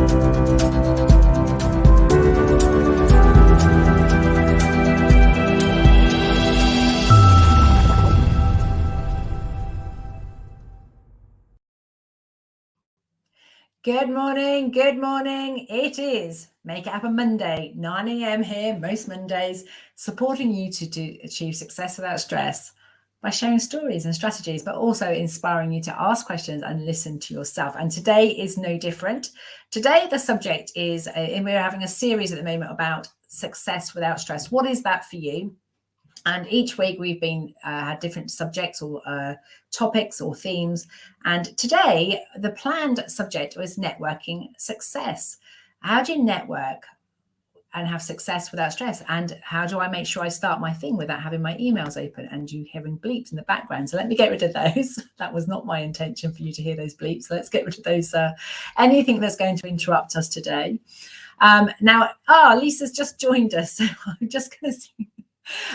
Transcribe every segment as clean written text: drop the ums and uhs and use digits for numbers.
Good morning, good morning. It is Make It Happen Monday, 9 a.m. here, most Mondays, supporting you to achieve success without stress by sharing stories and strategies, but also inspiring you to ask questions and listen to yourself. And today is no different. Today, the subject is, and we're having a series at the moment about success without stress. What is that for you? And each week we've been had different subjects or topics or themes. And today the planned subject was networking success. How do you network and have success without stress? And how do I make sure I start my thing without having my emails open and you hearing bleeps in the background? So let me get rid of those. That was not my intention for you to hear those bleeps. So let's get rid of those, anything that's going to interrupt us today. Now, Lisa's just joined us. So I'm just going to see.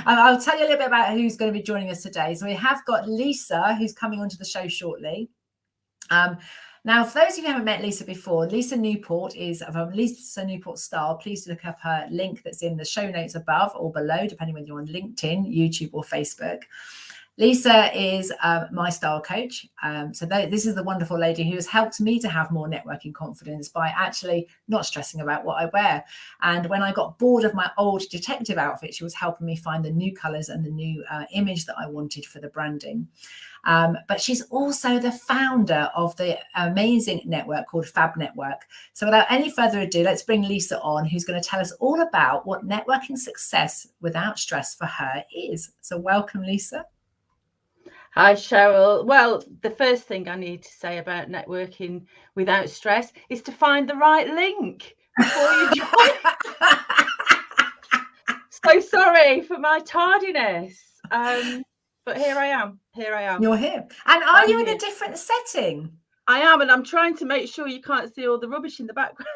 I'll tell you a little bit about who's going to be joining us today. So we have got Lisa, who's coming onto the show shortly. Now, for those of you who haven't met Lisa before, Lisa Newport is from Lisa Newport Style. Please look up her link that's in the show notes above or below, depending whether you're on LinkedIn, YouTube, or Facebook. Lisa is my style coach. This is the wonderful lady who has helped me to have more networking confidence by actually not stressing about what I wear. And when I got bored of my old detective outfit, she was helping me find the new colors and the new image that I wanted for the branding. But she's also the founder of the amazing network called Fab Network. So without any further ado, let's bring Lisa on, who's going to tell us all about what networking success without stress for her is. So welcome, Lisa. Hi, Cheryl. Well, the first thing I need to say about networking without stress is to find the right link before you join. So sorry for my tardiness. But here I am. You're here. And are you in a different setting? I am, and I'm trying to make sure you can't see all the rubbish in the background.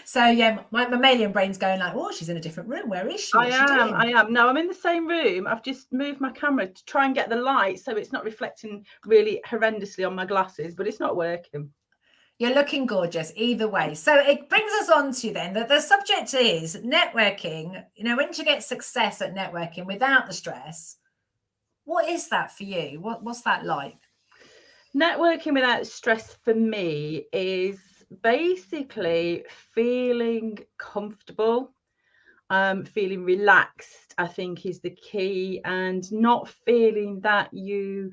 So yeah, my mammalian brain's going like, oh, she's in a different room. Where is she? I am. No, I'm in the same room. I've just moved my camera to try and get the light so it's not reflecting really horrendously on my glasses, but it's not working. You're looking gorgeous either way. So it brings us on to then that the subject is networking. You know, when you get success at networking without the stress, what is that for you? What's that like? Networking without stress for me is basically feeling comfortable, feeling relaxed, I think is the key, and not feeling that you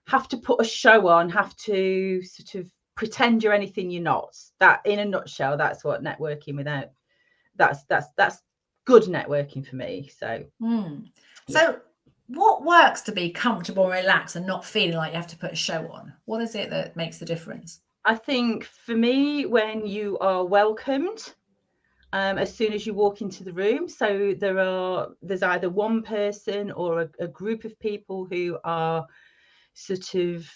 have to put a show on, have to sort of pretend you're anything you're not. That, in a nutshell, that's what networking without that's good networking for me. So So what works to be comfortable and relaxed and not feeling like you have to put a show on? What is it that makes the difference? I think for me, when you are welcomed as soon as you walk into the room, so there's either one person or a group of people who are sort of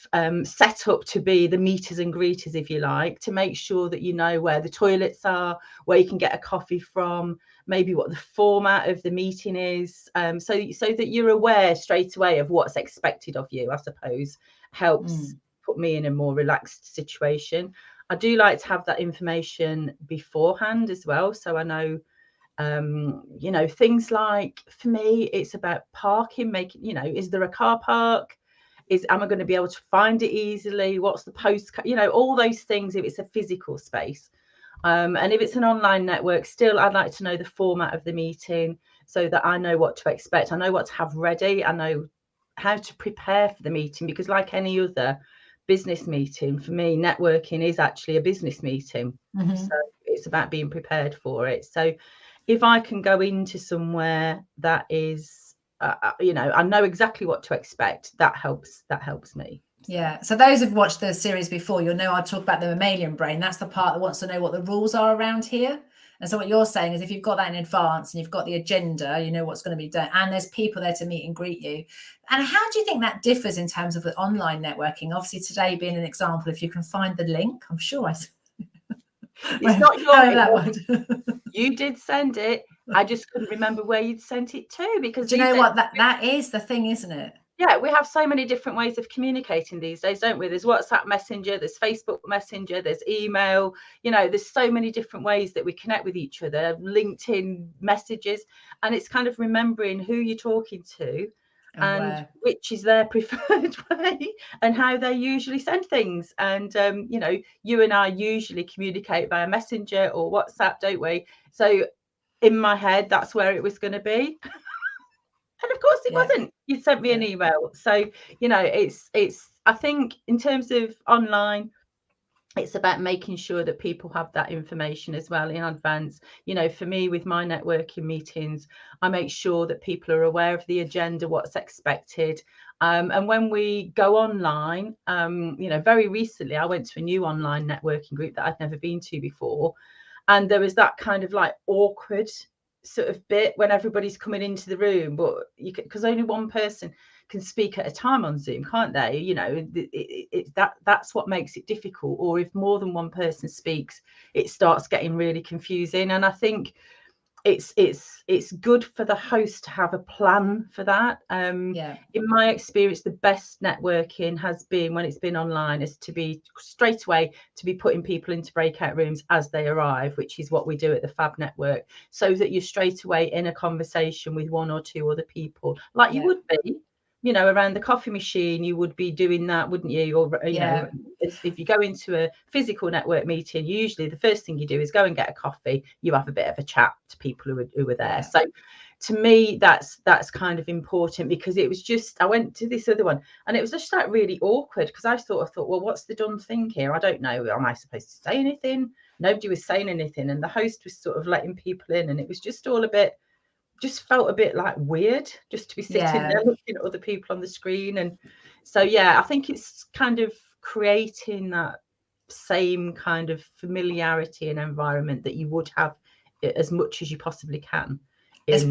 set up to be the meeters and greeters, if you like, to make sure that you know where the toilets are, where you can get a coffee from, maybe what the format of the meeting is, so that you're aware straight away of what's expected of you, I suppose, helps put me in a more relaxed situation. I do like to have that information beforehand as well, so I know things like, for me, it's about parking, is there a car park? Am I going to be able to find it easily? What's the postcode? All those things, if it's a physical space. And if it's an online network, still, I'd like to know the format of the meeting so that I know what to expect. I know what to have ready. I know how to prepare for the meeting, because like any other business meeting, for me, networking is actually a business meeting. So it's about being prepared for it. So if I can go into somewhere that is, I know exactly what to expect, that helps me. Yeah. So those who've watched the series before, you'll know I talk about the mammalian brain. That's the part that wants to know what the rules are around here. And so what you're saying is, if you've got that in advance and you've got the agenda, you know what's going to be done, and there's people there to meet and greet you. And how do you think that differs in terms of the online networking? Obviously, today being an example, if you can find the link, I'm sure it's not your you did send it. I just couldn't remember where you'd sent it to, because do you know what that is the thing, isn't it? Yeah, we have so many different ways of communicating these days, don't we? There's WhatsApp Messenger, there's Facebook Messenger, there's email, there's so many different ways that we connect with each other, LinkedIn messages, and it's kind of remembering who you're talking to and which is their preferred way and how they usually send things. And, you and I usually communicate via Messenger or WhatsApp, don't we? So in my head, that's where it was going to be. And of course it wasn't. You sent me an email. So, it's I think in terms of online, it's about making sure that people have that information as well in advance. For me, with my networking meetings, I make sure that people are aware of the agenda, what's expected. And when we go online, very recently, I went to a new online networking group that I'd never been to before. And there was that kind of like awkward sort of bit when everybody's coming into the room, but because only one person can speak at a time on Zoom, can't they? That's what makes it difficult. Or if more than one person speaks, it starts getting really confusing. And I think it's good for the host to have a plan for that. In my experience, the best networking has been when it's been online is to be straight away to be putting people into breakout rooms as they arrive, which is what we do at the Fab Network, so that you're straight away in a conversation with one or two other people, like you would be around the coffee machine. You would be doing that, wouldn't you? Or if you go into a physical network meeting, usually the first thing you do is go and get a coffee. You have a bit of a chat to people who are there. So to me, that's kind of important, because it was just, I went to this other one and it was just like really awkward, because I thought, well, what's the done thing here? I don't know. Am I supposed to say anything? Nobody was saying anything, and the host was sort of letting people in, and it was just all just felt a bit like weird just to be sitting there looking at other people on the screen. And so I think it's kind of creating that same kind of familiarity and environment that you would have as much as you possibly can. It's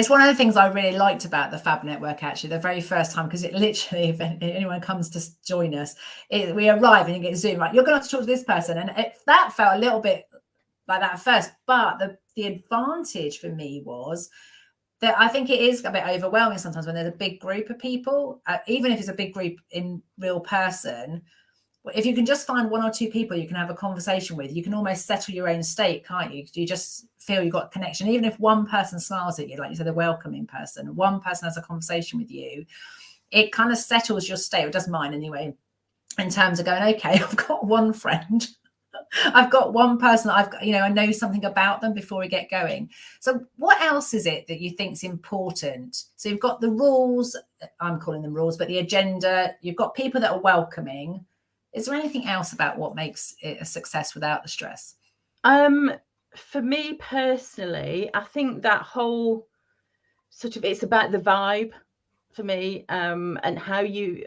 one of the things I really liked about the Fab Network, actually, the very first time, because it literally, if anyone comes to join us, we arrive and you get Zoom, right, you're going to have to talk to this person. And that felt a little bit like that at first, but the advantage for me was that I think it is a bit overwhelming sometimes when there's a big group of people, even if it's a big group in real person. If you can just find one or two people you can have a conversation with, you can almost settle your own state, can't you? You just feel you've got a connection. Even if one person smiles at you, like you said, a welcoming person, one person has a conversation with you, it kind of settles your state. It does mine anyway, in terms of going, okay, I've got one friend. I've got one person that I've got, I know something about them before we get going. So what else is it that you think is important? So you've got the rules, I'm calling them rules, but the agenda, you've got people that are welcoming. Is there anything else about what makes it a success without the stress? For me personally, I think that whole sort of, it's about the vibe for me, and how you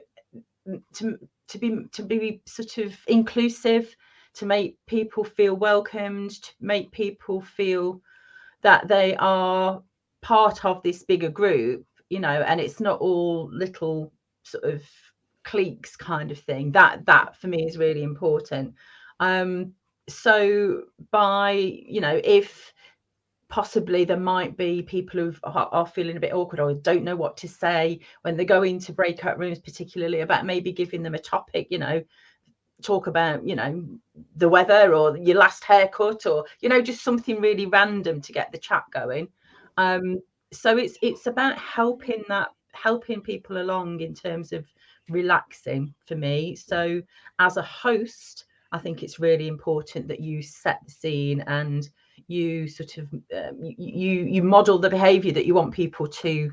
to be sort of inclusive, to make people feel welcomed, to make people feel that they are part of this bigger group, and it's not all little sort of cliques kind of thing. That for me is really important. So by, if possibly there might be people who are feeling a bit awkward or don't know what to say when they go into breakout rooms, particularly about maybe giving them a topic, talk about the weather or your last haircut, or just something really random to get the chat going. So it's about helping people along in terms of relaxing for me. So as a host, I think it's really important that you set the scene and you sort of you model the behavior that you want people to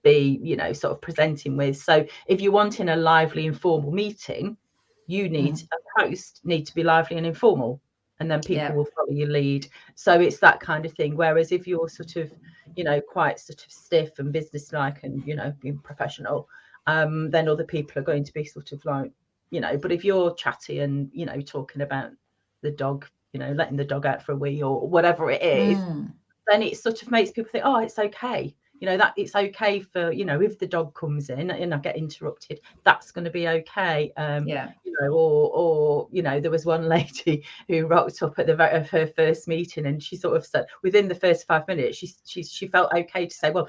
be sort of presenting with. So if you're wanting a lively, informal meeting, you need as a host need to be lively and informal, and then people will follow your lead. So it's that kind of thing. Whereas if you're sort of quite sort of stiff and businesslike and being professional, then other people are going to be sort of like but if you're chatty and talking about the dog, letting the dog out for a wee or whatever it is, then it sort of makes people think, oh, it's okay. you know, that it's okay for, you know, if the dog comes in and I get interrupted, that's going to be okay. You know, or you know, there was one lady who rocked up at of her first meeting, and she sort of said within the first 5 minutes she felt okay to say, well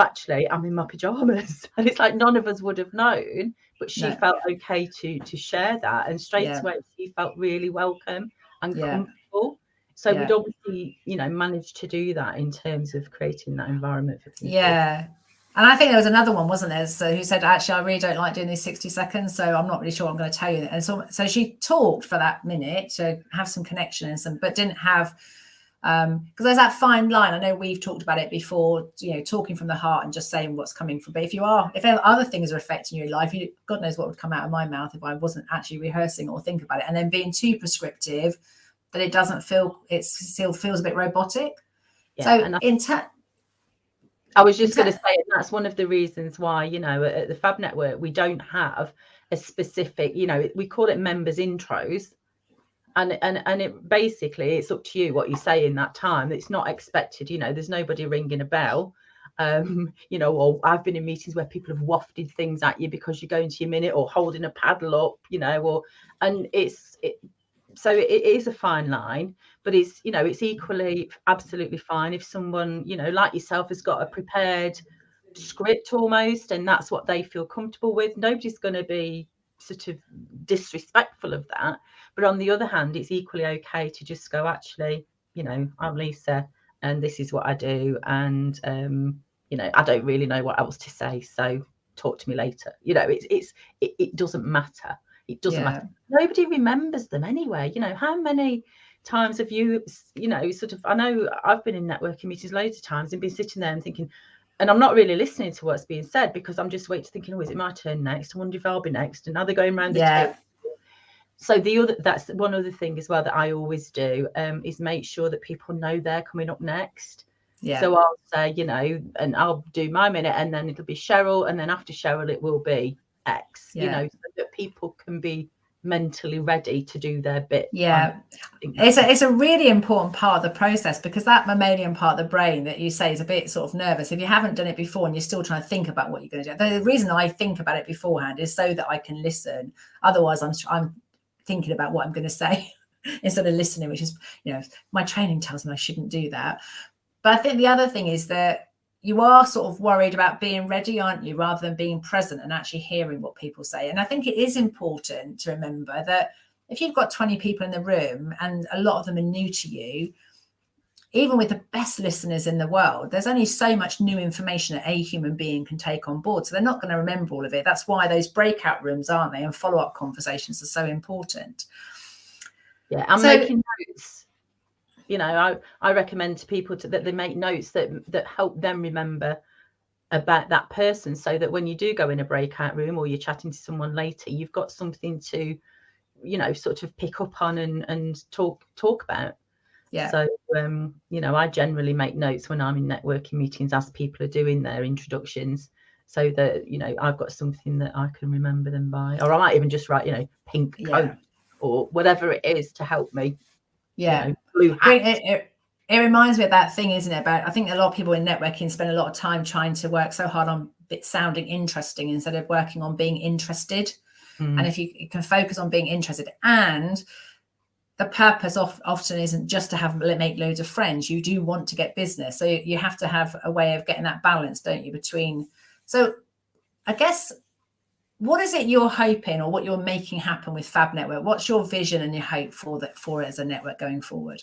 actually I'm in my pajamas, and it's like none of us would have known, but she felt okay to share that, and straight away she felt really welcome and comfortable. So we'd obviously, you know, managed to do that in terms of creating that environment for people. Yeah. And I think there was another one, wasn't there? So who said, actually, I really don't like doing these 60 seconds. So I'm not really sure I'm going to tell you. And so she talked for that minute to have some connection and some, but didn't have, because there's that fine line. I know we've talked about it before, you know, talking from the heart and just saying what's coming from. But if other things are affecting your life, God knows what would come out of my mouth if I wasn't actually rehearsing or think about it. And then being too prescriptive, that it doesn't feel, it still feels a bit robotic. Yeah, so I was just going to say, that's one of the reasons why, you know, at the Fab Network, we don't have a specific, you know, we call it members intros. And it basically, it's up to you what you say in that time. It's not expected, you know, there's nobody ringing a bell. You know, or I've been in meetings where people have wafted things at you because you're going to your minute or holding a paddle up, you know, so it is a fine line, but it's, you know, it's equally absolutely fine if someone, you know, like yourself, has got a prepared script almost, and that's what they feel comfortable with. Nobody's going to be sort of disrespectful of that. But on the other hand, it's equally okay to just go, actually, you know, I'm Lisa and this is what I do. And, you know, I don't really know what else to say. So talk to me later. You know, it doesn't matter. It doesn't matter. Nobody remembers them anyway. You know, how many times have you know, sort of, I know I've been in networking meetings loads of times and been sitting there and thinking, and I'm not really listening to what's being said because I'm just waiting, thinking, oh, is it my turn next? I wonder if I'll be next. And now they're going around the table. So that's one other thing as well that I always do, is make sure that people know they're coming up next. So I'll say, you know, and I'll do my minute, and then it'll be Cheryl, and then after Cheryl it will be X, you know, so that people can be mentally ready to do their bit. It's a really important part of the process, because that mammalian part of the brain that you say is a bit sort of nervous. If you haven't done it before and you're still trying to think about what you're going to do, the reason I think about it beforehand is so that I can listen. Otherwise I'm thinking about what I'm going to say instead of listening, which is, you know, my training tells me I shouldn't do that. But I think the other thing is that you are sort of worried about being ready, aren't you, rather than being present and actually hearing what people say. And I think it is important to remember that if you've got 20 people in the room and a lot of them are new to you, even with the best listeners in the world, there's only so much new information that a human being can take on board. So they're not going to remember all of it. That's why those breakout rooms, aren't they, and follow-up conversations are so important. Yeah, and making notes. You know, I recommend to people that they make notes that help them remember about that person, so that when you do go in a breakout room or you're chatting to someone later, you've got something to, you know, sort of pick up on and talk about. So, you know, I generally make notes when I'm in networking meetings as people are doing their introductions, so that, you know, I've got something that I can remember them by, or I might even just write, you know, pink coat or whatever it is to help me. You know, blue hat. It reminds me of that thing, isn't it? About, I think a lot of people in networking spend a lot of time trying to work so hard on sounding interesting instead of working on being interested. And if you can focus on being interested, and the purpose often isn't just to make loads of friends. You do want to get business. So you have to have a way of getting that balance, don't you, between. So I guess, what is it you're hoping, or what you're making happen with Fab Network? What's your vision and your hope for it as a network going forward?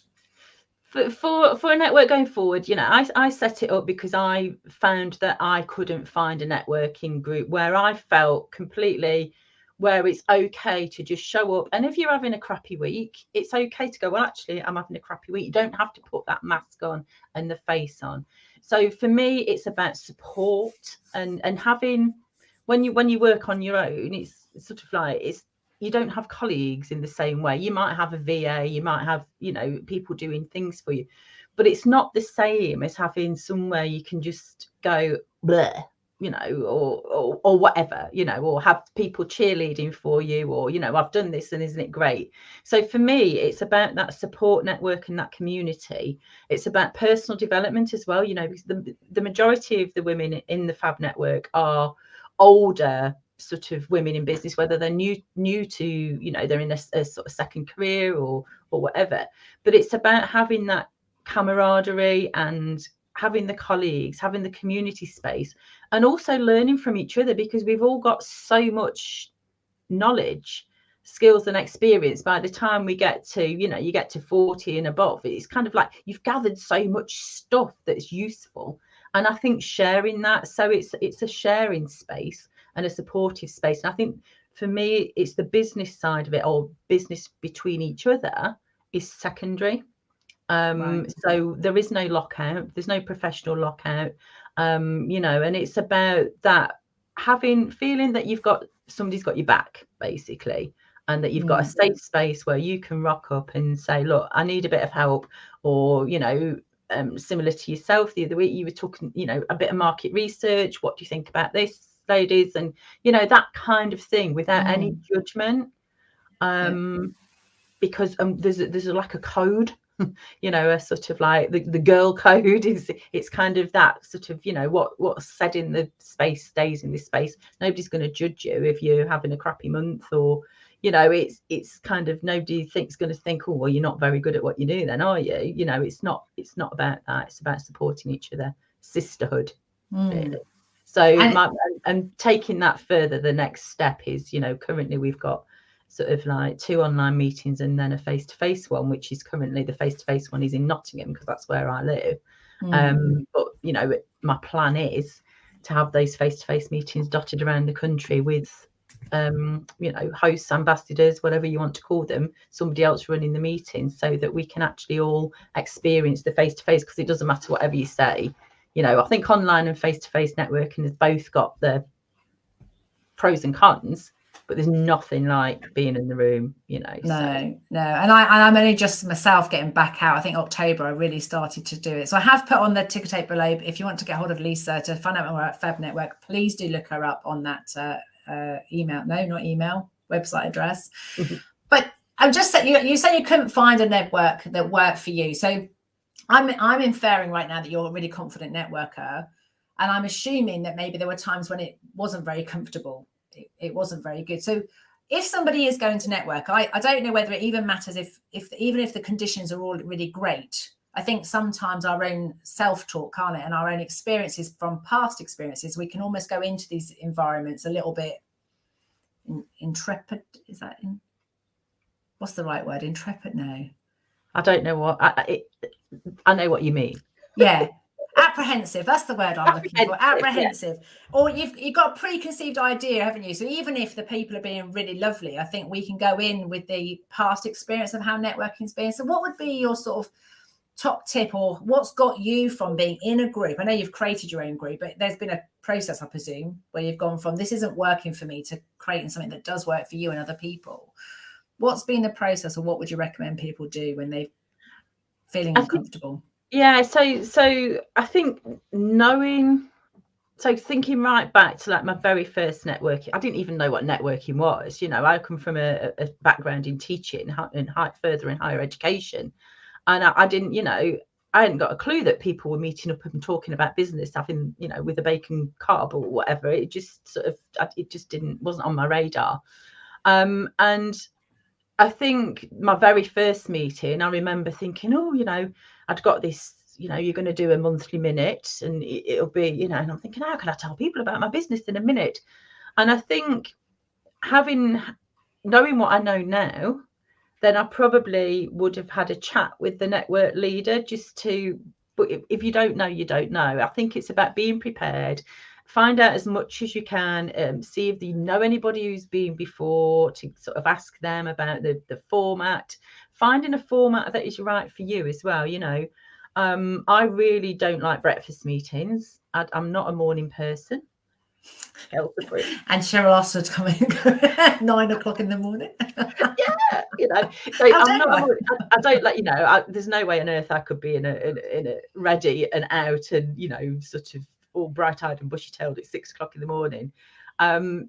For a network going forward, you know, I set it up because I found that I couldn't find a networking group where I felt completely, where it's okay to just show up. And if you're having a crappy week, it's okay to go, well, actually, I'm having a crappy week. You don't have to put that mask on and the face on. So for me, it's about support and having, when you work on your own, it's sort of like, you don't have colleagues in the same way. You might have a VA, you might have, you know, people doing things for you, but it's not the same as having somewhere you can just go, bleh, you know, or whatever, you know, or have people cheerleading for you, or, you know, I've done this and isn't it great? So for me, it's about that support network and that community. It's about personal development as well, you know, because the majority of the women in the Fab Network are older sort of women in business, whether they're new to, you know, they're in a sort of second career or whatever. But it's about having that camaraderie and having the colleagues, having the community space, and also learning from each other, because we've all got so much knowledge, skills and experience. By the time we get to, you know, you get to 40 and above, it's kind of like you've gathered so much stuff that's useful. And I think sharing that, so it's a sharing space and a supportive space. And I think for me, it's the business side of it, or business between each other, is secondary. Right. So there is no lockout, there's no professional lockout, you know, and it's about that feeling that somebody's got your back, basically, and that you've got a safe space where you can rock up and say, look, I need a bit of help. Or, you know, similar to yourself, the other week you were talking, you know, a bit of market research, what do you think about this, ladies? And, you know, that kind of thing, without any judgment, because there's like a code, you know, a sort of like the girl code is, it's kind of that sort of, you know, what's said in the space stays in this space. Nobody's going to judge you if you're having a crappy month, or, you know, it's kind of, nobody going to think, oh, well, you're not very good at what you do then, are you? You know, it's not about that. It's about supporting each other, sisterhood, really. So and taking that further, the next step is, you know, currently we've got sort of like 2 online meetings and then a face-to-face one, which is currently, the face-to-face one is in Nottingham, because that's where I live. But, you know, my plan is to have those face-to-face meetings dotted around the country with, you know, hosts, ambassadors, whatever you want to call them, somebody else running the meeting, so that we can actually all experience the face-to-face, because it doesn't matter whatever you say. You know, I think online and face-to-face networking has both got their pros and cons, but there's nothing like being in the room, you know. No. And I'm only just myself getting back out. I think October I really started to do it. So I have put on the ticker tape below. If you want to get hold of Lisa to find out more about Fab Network, please do look her up on that website address. But I'm just saying, you said you couldn't find a network that worked for you. So I'm inferring right now that you're a really confident networker, and I'm assuming that maybe there were times when it wasn't very comfortable. It wasn't very good. So if somebody is going to network, I don't know whether it even matters even if the conditions are all really great. I think sometimes our own self-talk, can't it, and our own experiences from past experiences, we can almost go into these environments a little bit intrepid. Is that what's the right word? Intrepid? No, I don't know what I know what you mean. Yeah. Apprehensive, that's the word I'm looking for. Apprehensive. Yeah. Or you've got a preconceived idea, haven't you? So even if the people are being really lovely, I think we can go in with the past experience of how networking's been. So what would be your sort of top tip, or what's got you from being in a group? I know you've created your own group, but there's been a process, I presume, where you've gone from this isn't working for me to creating something that does work for you and other people. What's been the process, or what would you recommend people do when they're feeling uncomfortable? Yeah, so I think thinking right back to like my very first networking, I didn't even know what networking was. You know, I come from a background in teaching and further in higher education, and I didn't, you know, I hadn't got a clue that people were meeting up and talking about business, having, you know, with a bacon carb or whatever. It just sort of, it just wasn't on my radar. And I think my very first meeting, I remember thinking, oh, you know, I'd got this, you know, you're going to do a monthly minute and it'll be, you know, and I'm thinking, how can I tell people about my business in a minute? And I think knowing what I know now, then I probably would have had a chat with the network leader but if you don't know, you don't know. I think it's about being prepared. Find out as much as you can, see if you know anybody who's been before, to sort of ask them about the format, finding a format that is right for you as well. You know, I really don't like breakfast meetings. I'm not a morning person. And Cheryl asked her to come in at 9 o'clock in the morning. Yeah, you know, so I don't like, you know, there's no way on earth I could be in a ready and out and, you know, sort of all bright-eyed and bushy-tailed at 6 o'clock in the morning.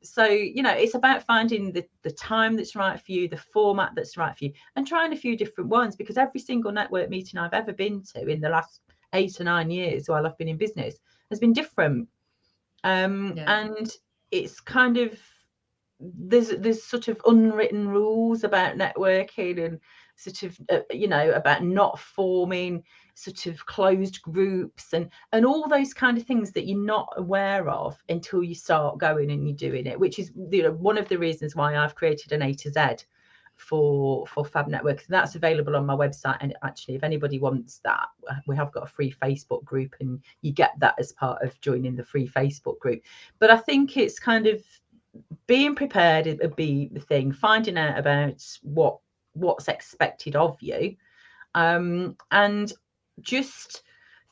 So, you know, it's about finding the time that's right for you, the format that's right for you, and trying a few different ones, because every single network meeting I've ever been to in the last 8 or 9 years while I've been in business has been different. And it's kind of, there's sort of unwritten rules about networking, and sort of you know, about not forming sort of closed groups and all those kind of things that you're not aware of until you start going and you're doing it, which is, you know, one of the reasons why I've created an A to Z for Fab Network. That's available on my website, and actually, if anybody wants that, we have got a free Facebook group, and you get that as part of joining the free Facebook group. But I think it's kind of being prepared would be the thing, finding out about what's expected of you, and just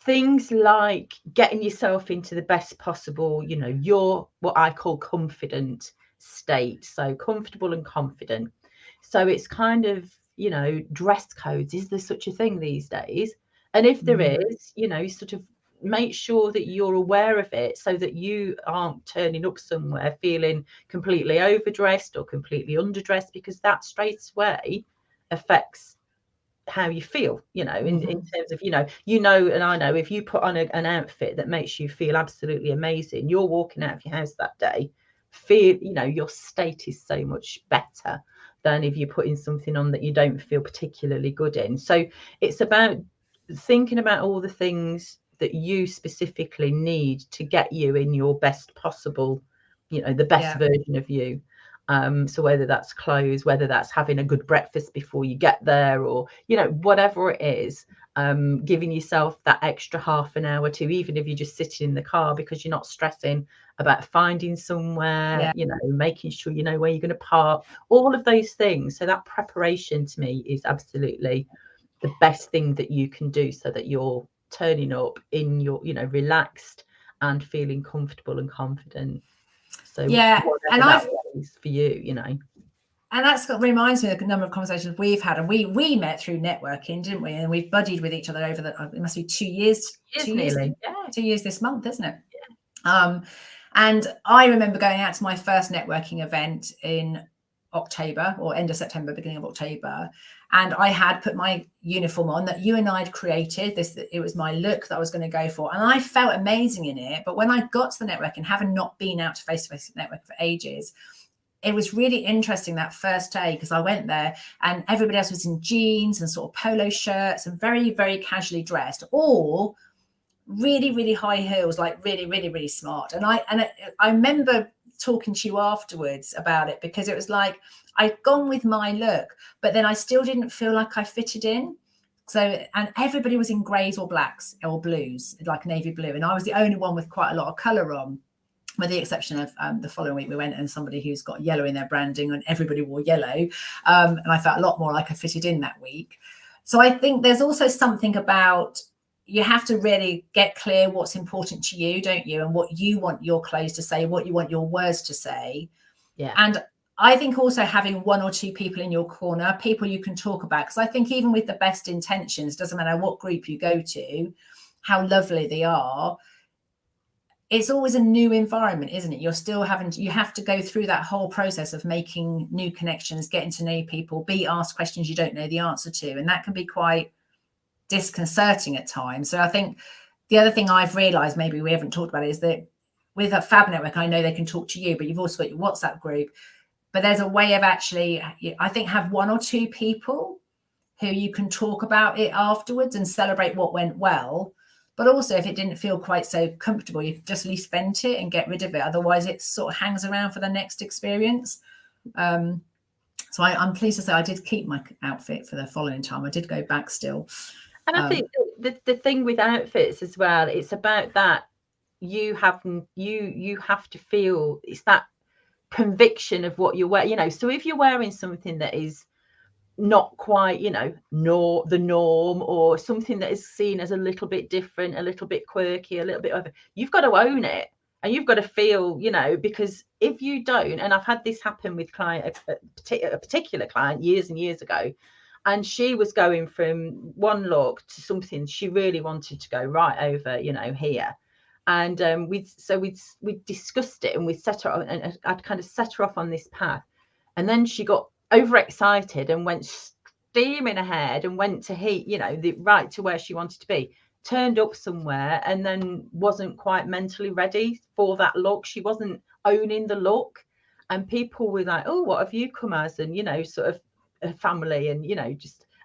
things like getting yourself into the best possible, you know, your what I call confident state. So comfortable and confident. So it's kind of, you know, dress codes. Is there such a thing these days? And if there is, you know, sort of make sure that you're aware of it, so that you aren't turning up somewhere feeling completely overdressed or completely underdressed, because that straight away affects how you feel, you know, in terms of, you know, and I know if you put on an outfit that makes you feel absolutely amazing, you're walking out of your house that day, you know, your state is so much better than if you're putting something on that you don't feel particularly good in. So it's about thinking about all the things that you specifically need to get you in your best possible, you know, the best version of you. So whether that's clothes, whether that's having a good breakfast before you get there, or, you know, whatever it is, giving yourself that extra half an hour to, even if you're just sitting in the car, because you're not stressing about finding somewhere, you know, making sure you know where you're going to park, all of those things. So that preparation to me is absolutely the best thing that you can do, so that you're turning up in your, you know, relaxed and feeling comfortable and confident. So and that is for you, you know. And that's got reminds me of a number of conversations we've had, and we met through networking, didn't we? And we've buddied with each other over it must be 2 years, 2 years, 2 years this month, isn't it? And I remember going out to my first networking event in October, or end of September, beginning of October, and I had put my uniform on that you and I had created. It was my look that I was going to go for, and I felt amazing in it. But when I got to the networking, having not been out to face-to-face networking for ages, it was really interesting that first day, because I went there and everybody else was in jeans and sort of polo shirts and very, very casually dressed, all really, really high heels, like really, really, really smart. And I remember talking to you afterwards about it, because it was like I'd gone with my look, but then I still didn't feel like I fitted in. So, and everybody was in greys or blacks or blues, like navy blue, and I was the only one with quite a lot of colour on, with the exception of the following week we went and somebody who's got yellow in their branding, and everybody wore yellow, and I felt a lot more like I fitted in that week. So I think there's also something about, you have to really get clear what's important to you, don't you? And what you want your clothes to say, what you want your words to say. And I think also having 1 or 2 people in your corner, people you can talk about, because I think even with the best intentions, doesn't matter what group you go to, how lovely they are, it's always a new environment, isn't it? You have to go through that whole process of making new connections, getting to know people, be asked questions you don't know the answer to, and that can be quite disconcerting at times. So I think the other thing I've realized, maybe we haven't talked about it, is that with a Fab Network, I know they can talk to you, but you've also got your WhatsApp group. But there's a way of actually, I think, have 1 or 2 people who you can talk about it afterwards and celebrate what went well. But also, if it didn't feel quite so comfortable, you can just at least vent it and get rid of it. Otherwise, it sort of hangs around for the next experience. So I'm pleased to say I did keep my outfit for the following time. I did go back still. And I think the thing with outfits as well, it's about that you have to feel, it's that conviction of what you're wearing, you know. So if you're wearing something that is not quite, you know, nor the norm, or something that is seen as a little bit different, a little bit quirky, a little bit over, you've got to own it, and you've got to feel, you know, because if you don't, and I've had this happen with a particular client years and years ago, and she was going from one look to something she really wanted to go right over, you know, here. And we'd discussed it, and we set her up, and I'd kind of set her off on this path. And then she got overexcited and went steaming ahead and went to right to where she wanted to be, turned up somewhere, and then wasn't quite mentally ready for that look. She wasn't owning the look, and people were like, oh, what have you come as? And sort of a family, and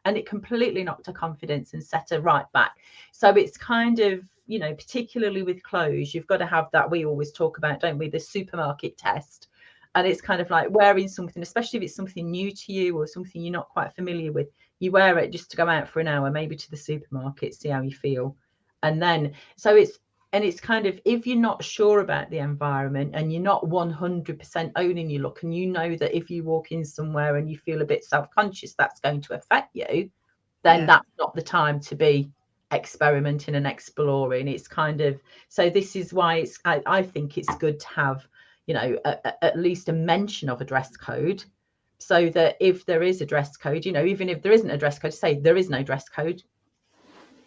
and it completely knocked her confidence and set her right back. So it's kind of, particularly with clothes, you've got to have that, we always talk about, don't we, the supermarket test. And it's kind of like wearing something, especially if it's something new to you or something you're not quite familiar with, you wear it just to go out for an hour, maybe to the supermarket, see how you feel. And then, so it's kind of, if you're not sure about the environment and you're not 100% owning your look, and that if you walk in somewhere and you feel a bit self-conscious, that's going to affect you, then that's not the time to be experimenting and exploring. It's kind of, so this is why I think it's good to have, at least a mention of a dress code, so that if there is a dress code, even if there isn't a dress code, say there is no dress code,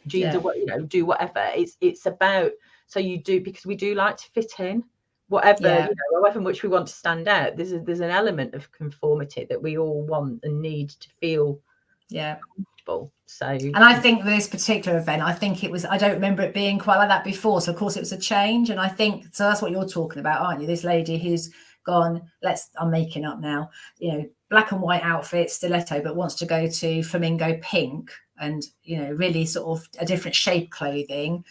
jeans or what, do whatever. It's about, so you do, because we do like to fit in, whatever, however much we want to stand out. There's an element of conformity that we all want and need to feel comfortable. So, and I think this particular event, I think it was, I don't remember it being quite like that before. So of course it was a change. And I think, so that's what you're talking about, aren't you? This lady who's gone, I'm making up now, black and white outfit, stiletto, but wants to go to flamingo pink and, really sort of a different shape clothing.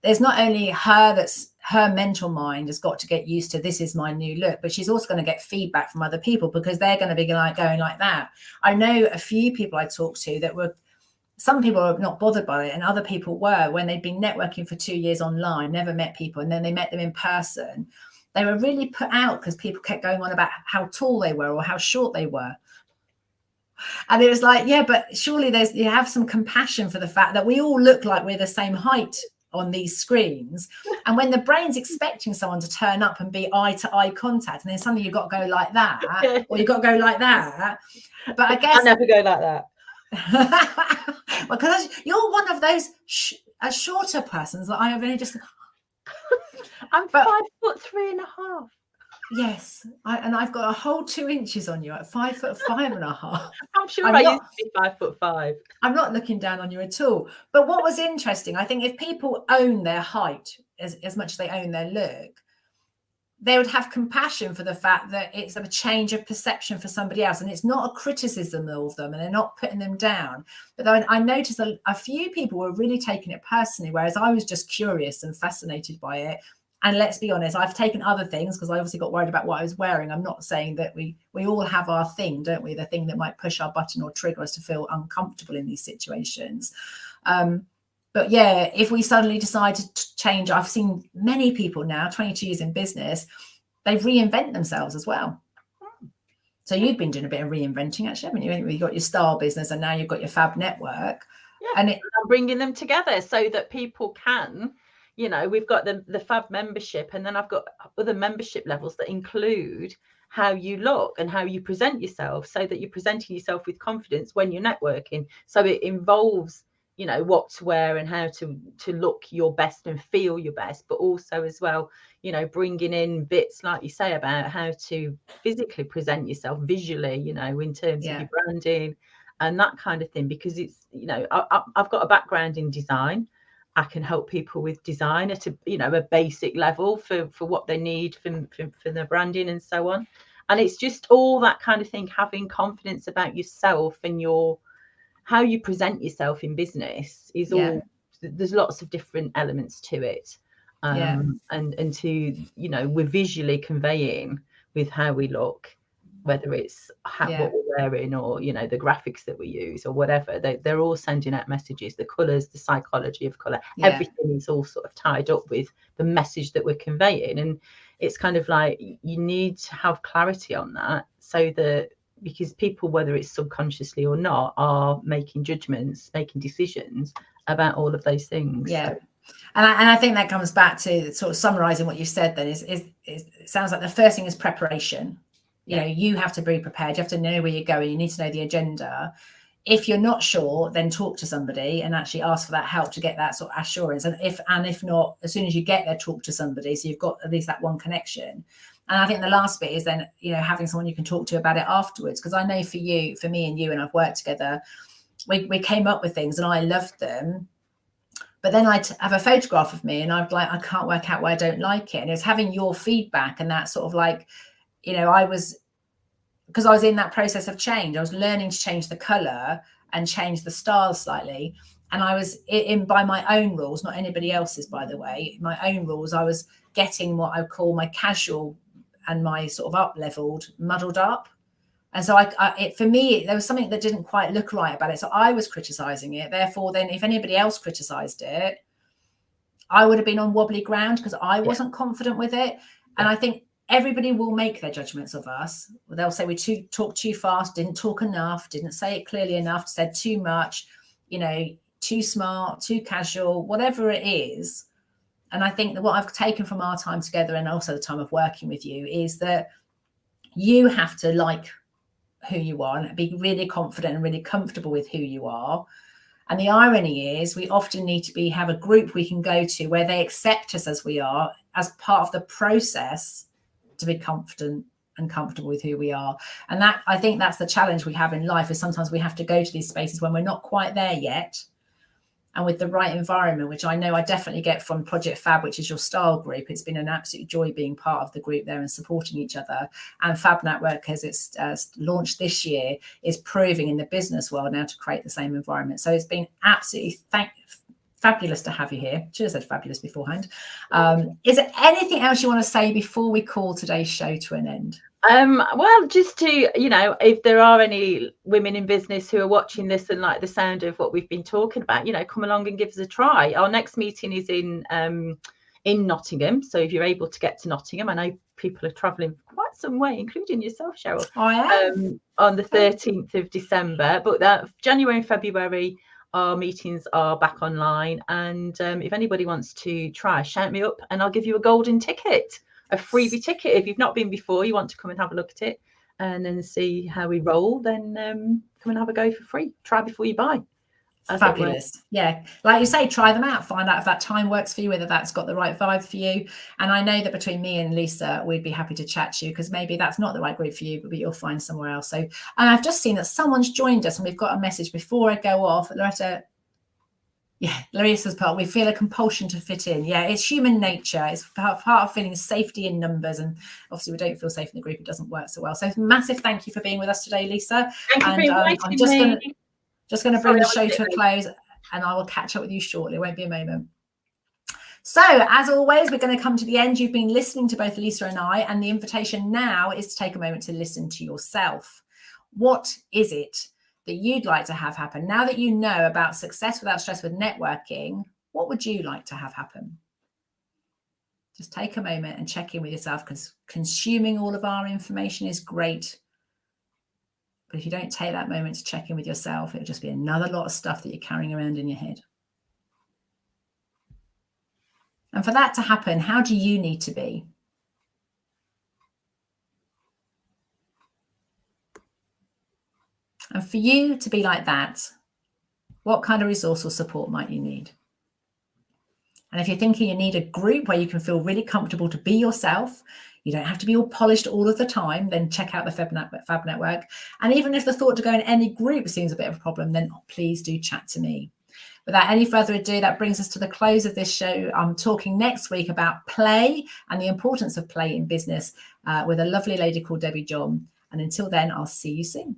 There's not only her, that's her mental mind has got to get used to, this is my new look, but she's also going to get feedback from other people, because they're going to be going like that. I know a few people I talked to that were, some people are not bothered by it, and other people were, when they'd been networking for 2 years online, never met people, and then they met them in person. They were really put out because people kept going on about how tall they were or how short they were. And it was like, yeah, but surely you have some compassion for the fact that we all look like we're the same height on these screens. And when the brain's expecting someone to turn up and be eye to eye contact, and then suddenly you've got to go like that, or you've got to go like that. But I guess I never go like that. Well, because you're one of those shorter persons that I have only just. I'm 5'3.5". Yes, and I've got a whole 2 inches on you at 5'5.5". I'm sure I used to be 5'5". I'm not looking down on you at all. But what was interesting, I think, if people own their height as much as they own their look, they would have compassion for the fact that it's a change of perception for somebody else, and it's not a criticism of them, and they're not putting them down. But I noticed a few people were really taking it personally, whereas I was just curious and fascinated by it. And let's be honest, I've taken other things because I obviously got worried about what I was wearing. I'm not saying that we all have our thing, don't we? The thing that might push our button or trigger us to feel uncomfortable in these situations. But yeah, if we suddenly decide to change, I've seen many people now, 22 years in business, they reinvent themselves as well. So you've been doing a bit of reinventing, actually, haven't you? You've got your style business, and now you've got your Fab network. Yeah, and I'm bringing them together so that people can, we've got the Fab membership, and then I've got other membership levels that include how you look and how you present yourself, so that you're presenting yourself with confidence when you're networking. So it involves, what to wear and how to look your best and feel your best, but also as well, bringing in bits like you say about how to physically present yourself visually, in terms of your branding and that kind of thing, because it's, I've got a background in design. I can help people with design at a basic level for what they need for their branding and so on. And it's just all that kind of thing, having confidence about yourself and how you present yourself in business is all, there's lots of different elements to it. And to, we're visually conveying with how we look, whether it's what we're wearing or, the graphics that we use or whatever, they're all sending out messages, the colours, the psychology of colour, everything is all sort of tied up with the message that we're conveying. And it's kind of like, you need to have clarity on that, so that, because people, whether it's subconsciously or not, are making judgments, making decisions about all of those things. Yeah. So. And I think that comes back to sort of summarising what you said then, is it sounds like the first thing is preparation. You have to be prepared. You have to know where you're going. You need to know the agenda. if you're not sure, then talk to somebody and actually ask for that help to get that sort of assurance. And if not, as soon as you get there, talk to somebody. So you've got at least that one connection. And I think the last bit is then, having someone you can talk to about it afterwards. Because I know for me and you, and I've worked together, we came up with things and I loved them. But then I'd have a photograph of me and I'd like, I can't work out why I don't like it. And it's having your feedback and that sort of like, because I was in that process of change. I was learning to change the colour and change the style slightly. And I was by my own rules, not anybody else's, by the way, my own rules. I was getting what I would call my casual and my sort of up-leveled muddled up. And so for me, there was something that didn't quite look right about it. So I was criticising it. Therefore, then if anybody else criticised it, I would have been on wobbly ground because I wasn't confident with it. And I think everybody will make their judgments of us. They'll say we talked too fast, didn't talk enough, didn't say it clearly enough, said too much, too smart, too casual, whatever it is. And I think that what I've taken from our time together and also the time of working with you is that you have to like who you are and be really confident and really comfortable with who you are. And the irony is we often need to have a group we can go to where they accept us as we are, as part of the process to be confident and comfortable with who we are. And that, I think that's the challenge we have in life, is sometimes we have to go to these spaces when we're not quite there yet. And with the right environment, which I know I definitely get from Project Fab, which is your style group. It's been an absolute joy being part of the group there and supporting each other. And Fab Network, as it's launched this year, is proving in the business world now to create the same environment. So it's been absolutely fabulous to have you here. Should have said fabulous beforehand. Is there anything else you want to say before we call today's show to an end? Well, just to, if there are any women in business who are watching this and like the sound of what we've been talking about, come along and give us a try. Our next meeting is in Nottingham. So if you're able to get to Nottingham, I know people are travelling quite some way, including yourself, Cheryl. I am. On the 13th of December. But January and February, our meetings are back online. And if anybody wants to try, shout me up and I'll give you a golden ticket. A freebie ticket. If you've not been before, you want to come and have a look at it and then see how we roll, then come and have a go for free. Try before you buy. Fabulous. Yeah, like you say, try them out, find out if that time works for you, whether that's got the right vibe for you. And I know that between me and Lisa, we'd be happy to chat to you, because maybe that's not the right group for you, but you'll find somewhere else. So, and I've just seen that someone's joined us and we've got a message before I go off. Loretta, Larissa's part, we feel a compulsion to fit in. Yeah, it's human nature. It's part of feeling safety in numbers. And obviously we don't feel safe in the group, it doesn't work so well. So massive thank you for being with us today, Lisa. Thank you for I'm just going to bring the show to a close, and I will catch up with you shortly. It won't be a moment. So as always, we're going to come to the end. You've been listening to both Lisa and I, and the invitation now is to take a moment to listen to yourself. What is it that you'd like to have happen? Now that you know about Success Without Stress with networking, what would you like to have happen? Just take a moment and check in with yourself, because consuming all of our information is great. But if you don't take that moment to check in with yourself, it'll just be another lot of stuff that you're carrying around in your head. And for that to happen, how do you need to be? And for you to be like that, what kind of resource or support might you need? And if you're thinking you need a group where you can feel really comfortable to be yourself, you don't have to be all polished all of the time, then check out the Fab Network. And even if the thought to go in any group seems a bit of a problem, then please do chat to me. Without any further ado, that brings us to the close of this show. I'm talking next week about play and the importance of play in business with a lovely lady called Debbie John. And until then, I'll see you soon.